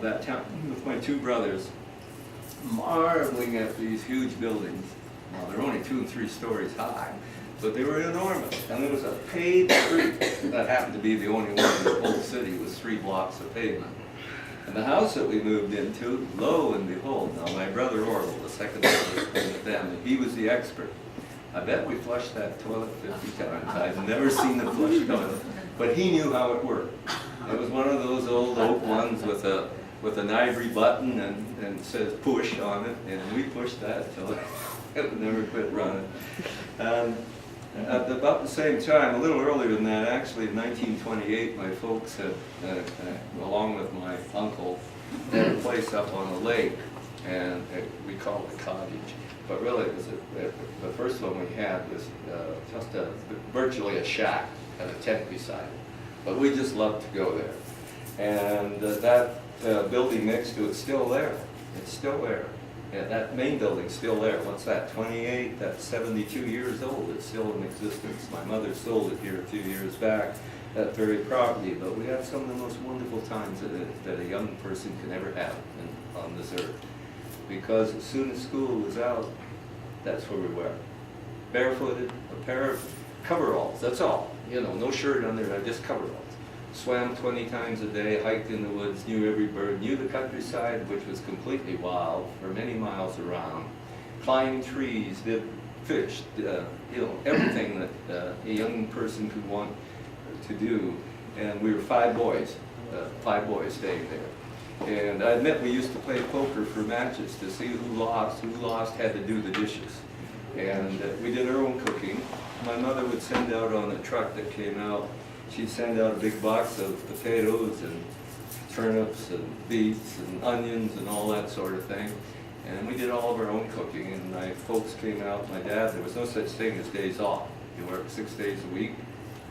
that town with my two brothers, marveling at these huge buildings. Well, they're only 2 and 3 stories high, but they were enormous. And there was a paved street that happened to be the only one in the whole city with 3 blocks of pavement. And the house that we moved into, lo and behold, now my brother Orville, the second brother in the family, he was the expert. I bet we flushed that toilet 50 times. I've never seen a flush toilet, but he knew how it worked. It was one of those old oak ones with an ivory button and it says push on it, and we pushed that till it never quit running. At about the same time, a little earlier than that, actually in 1928, my folks had, along with my uncle, had a place up on a lake, and we called it a cottage. But really, it was the first one we had was just virtually a shack and a tent beside it. But we just loved to go there. And that building next to it's still there. It's still there. Yeah, that main building's still there. What's that, 28? That's 72 years old. It's still in existence. My mother sold it here a few years back, that very property. But we had some of the most wonderful times that a young person can ever have on this earth. Because as soon as school was out, that's where we were. Barefooted, a pair of coveralls, that's all. You know, no shirt under, just coveralls. Swam 20 times a day, hiked in the woods, knew every bird, knew the countryside, which was completely wild for many miles around. Climbed trees, did fish, you know, everything that a young person could want to do. And we were 5 boys staying there. And I admit we used to play poker for matches to see who lost. Who lost had to do the dishes. And we did our own cooking. My mother would send out on a truck that came out, she'd send out a big box of potatoes and turnips and beets and onions and all that sort of thing. And we did all of our own cooking, and my folks came out. My dad, there was no such thing as days off. He worked 6 days a week.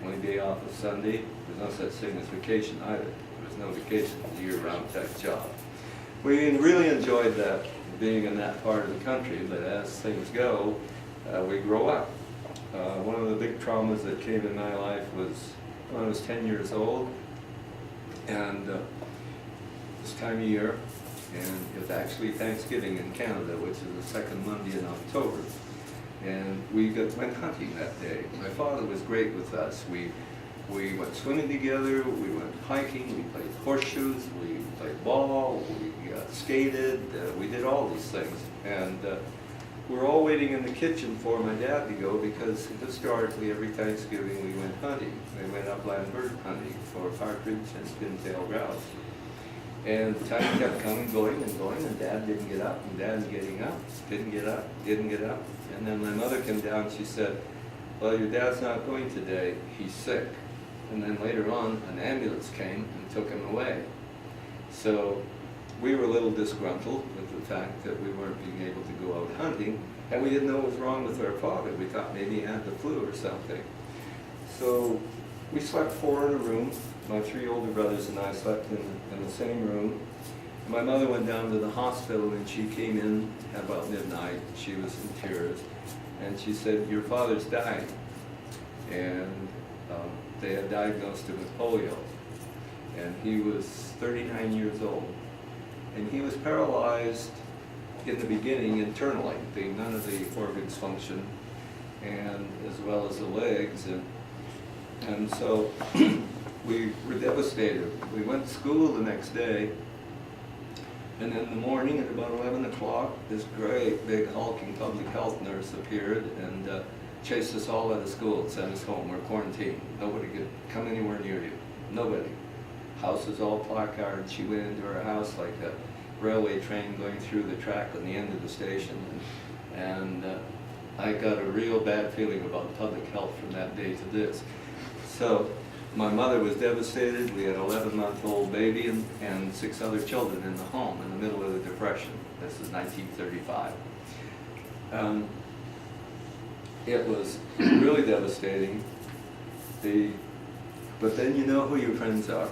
Only day off was Sunday. There was no such thing as vacation either. There was no vacation. It was a year-round type job. We really enjoyed that, being in that part of the country, but as things go, we grow up. One of the big traumas that came in my life was when I was 10 years old, and this time of year, and it's actually Thanksgiving in Canada, which is the second Monday in October, and we went hunting that day. My father was great with us. We went swimming together, we went hiking, we played horseshoes, we played ball, we skated, we did all these things. And we're all waiting in the kitchen for my dad to go, because historically every Thanksgiving we went hunting. We went upland bird hunting for partridge and spin-tail grouse. And the time kept coming, going, and Dad didn't get up, and Dad's getting up, didn't get up, didn't get up. And then my mother came down and she said, well, your dad's not going today, he's sick. And then later on, an ambulance came and took him away. So we were a little disgruntled with the fact that we weren't being able to go out hunting, and we didn't know what was wrong with our father. We thought maybe he had the flu or something. So we slept 4 in a room. My 3 older brothers and I slept in the same room. My mother went down to the hospital, and she came in at about midnight. She was in tears, and she said, your father's dying. And they had diagnosed him with polio, and he was 39 years old. And he was paralyzed in the beginning internally. None of the organs function, and as well as the legs. And so we were devastated. We went to school the next day, and in the morning at about 11 o'clock, this great big hulking public health nurse appeared and chased us all out of school and sent us home. We're quarantined. Nobody could come anywhere near you. Nobody. House was all placarded. She went into her house like a railway train going through the track on the end of the station. And I got a real bad feeling about public health from that day to this. So my mother was devastated. We had an 11-month-old baby and 6 other children in the home in the middle of the Depression. This is 1935. It was really devastating. But then you know who your friends are.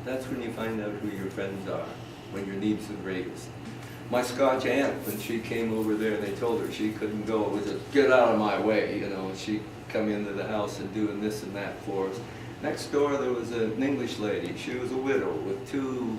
That's when you find out who your friends are, when your needs are greatest. My Scotch aunt, when she came over there, they told her she couldn't go. It was a get out of my way, you know. She'd come into the house and doing this and that for us. Next door there was an English lady. She was a widow with 2